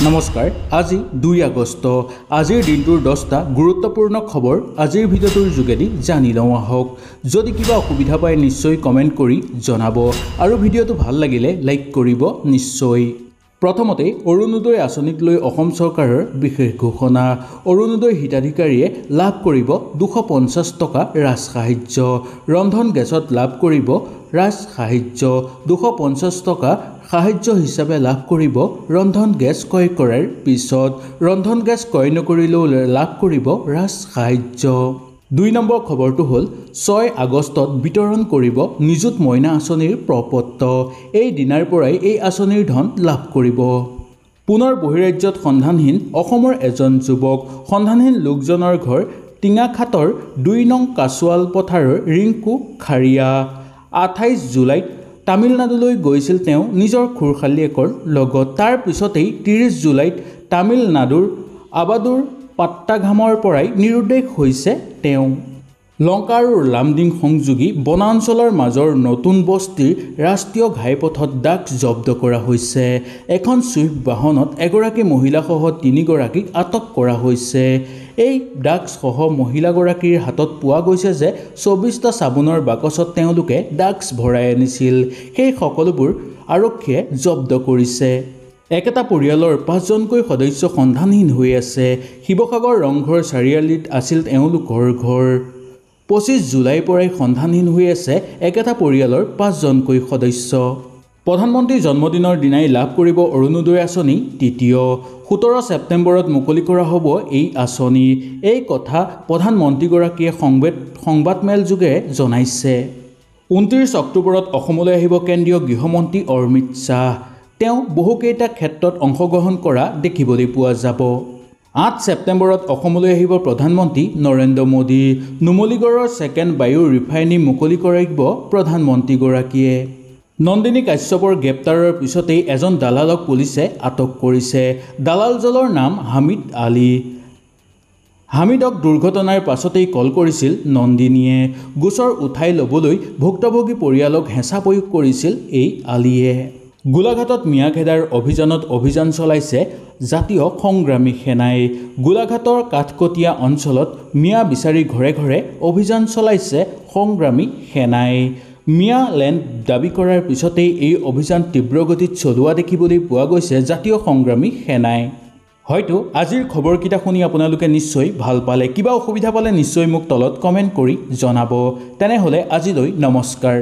নমস্কাৰ আজি 2 আগষ্ট আজিৰ দিনটোৰ 10টা গুৰুত্বপূৰ্ণ খবৰ আজিৰ ভিডিঅ'টোৰ যোগেদি জানি লওঁ আহক যদি কিবা অসুবিধা পায় নিশ্চয় কমেন্ট কৰি জনাব আৰু ভিডিঅ'টো ভাল লাগিলে লাইক কৰিব নিশ্চয় প্ৰথমতে অৰুণোদয় আঁচনিক লৈ অসম চৰকাৰৰ বিশেষ ঘোষণা অৰুণোদয় হিতাধিকাৰীয়ে লাভ কৰিব 250 টকা ৰাজ সাহায্য ৰন্ধন গেছত লাভ কৰিব ৰাজ সাহায্য 250 টকা সাহায্য হিচাপে লাভ কৰিব ৰন্ধন গেছ ক্ৰয় কৰাৰ পিছত ৰন্ধন গেছ ক্ৰয় নকৰিলেও লাভ কৰিব ৰাজ সাহায্য 2 নম্বৰ খবৰটো হ'ল 6 আগষ্টত বিতৰণ কৰিব নিযুত মইনা আঁচনিৰ প্ৰপত্ৰ এই দিনাৰ পৰাই এই আঁচনিৰ ধন লাভ কৰিব পুনৰ বহিৰাজ্যত সন্ধানহীন অসমৰ এজন যুৱক সন্ধানহীন লোকজনৰ ঘৰ টিঙাখাটৰ 2 নং কাছুৱাল পথাৰৰ ৰিংকু খাৰিয়া 28 জুলাইত তামিলনাডুলৈ গৈছিল তেওঁ নিজৰ খুৰখালীয়েকৰ লগত তাৰ পিছতেই 30 জুলাইত তামিলনাডুৰ আবাদুৰ পাট্টাঘামৰ পৰাই নিৰুদ্দেশ হৈছে তেওঁ লংকা আৰু লামডিং সংযোগী বনাঞ্চলৰ মাজৰ নতুন বস্তিৰ ৰাষ্ট্ৰীয় ঘাইপথত ড্ৰাগছ জব্দ কৰা হৈছে এখন চুইফট বাহনত এগৰাকী মহিলাসহ 3 গৰাকীক আটক কৰা হৈছে এই ড্ৰাগছ সহ মহিলাগৰাকীৰ হাতত পোৱা গৈছে যে 24টা চাবোনৰ বাকচত তেওঁলোকে ড্ৰাগছ ভৰাই আনিছিল সেই সকলোবোৰ আৰক্ষীয়ে জব্দ কৰিছে একেটা পৰিয়ালৰ 5জনকৈ সদস্য সন্ধানহীন হৈ আছে শিৱসাগৰ ৰংঘৰ চাৰিআলিত আছিল তেওঁলোকৰ ঘৰ 25 জুলাইৰ পৰাই সন্ধানহীন হৈ আছে একেটা পৰিয়ালৰ 5জনকৈ সদস্য প্ৰধানমন্ত্ৰীৰ জন্মদিনৰ দিনাই লাভ কৰিব অৰুণোদয় আঁচনি তৃতীয় 17 ছেপ্টেম্বৰত মুকলি কৰা হ'ব এই আঁচনি এই কথা প্ৰধানমন্ত্ৰীগৰাকীয়ে সংবাদমেল যোগে জনাইছে 29 অক্টোবৰত অসমলৈ আহিব কেন্দ্ৰীয় গৃহমন্ত্ৰী অমিত শ্বাহ তেওঁ বহুকেইটা ক্ষেত্ৰত অংশগ্ৰহণ কৰা দেখিবলৈ পোৱা যাব 8 ছেপ্টেম্বৰত অসমলৈ আহিব প্ৰধানমন্ত্ৰী নৰেন্দ্ৰ মোদী নুমলীগড়ৰ ছেকেণ্ড বায়ু ৰিফাইনাৰী মুকলি কৰিব প্ৰধানমন্ত্ৰীগৰাকীয়ে নন্দিনী কাশ্যপৰ গ্ৰেপ্তাৰৰ পিছতেই এজন দালালক পুলিচে আটক কৰিছে দালালজনৰ নাম হামিদ আলী হামিদক দুৰ্ঘটনাৰ পাছতেই কল কৰিছিল নন্দিনীয়ে গোচৰ উঠাই ল'বলৈ ভুক্তভোগী পৰিয়ালক হেঁচা প্ৰয়োগ কৰিছিল এই আলীয়ে গোলাঘাটত মিয়াখেদাৰ অভিযানত অভিযান চলাইছে জাতীয় সংগ্ৰামী সেনাই গোলাঘাটৰ কাঠকটীয়া অঞ্চলত মিয়া বিচাৰি ঘৰে ঘৰে অভিযান চলাইছে সংগ্ৰামী সেনাই মিয়া লেণ্ড দাবী কৰাৰ পিছতেই এই অভিযান তীব্ৰগতিত চলোৱা দেখিবলৈ পোৱা গৈছে জাতীয় সংগ্ৰামী সেনাই হয়তো আজিৰ খবৰকেইটা শুনি আপোনালোকে নিশ্চয় ভাল পালে কিবা অসুবিধা পালে নিশ্চয় মোক তলত কমেণ্ট কৰি জনাব তেনেহ'লে আজিলৈ নমস্কাৰ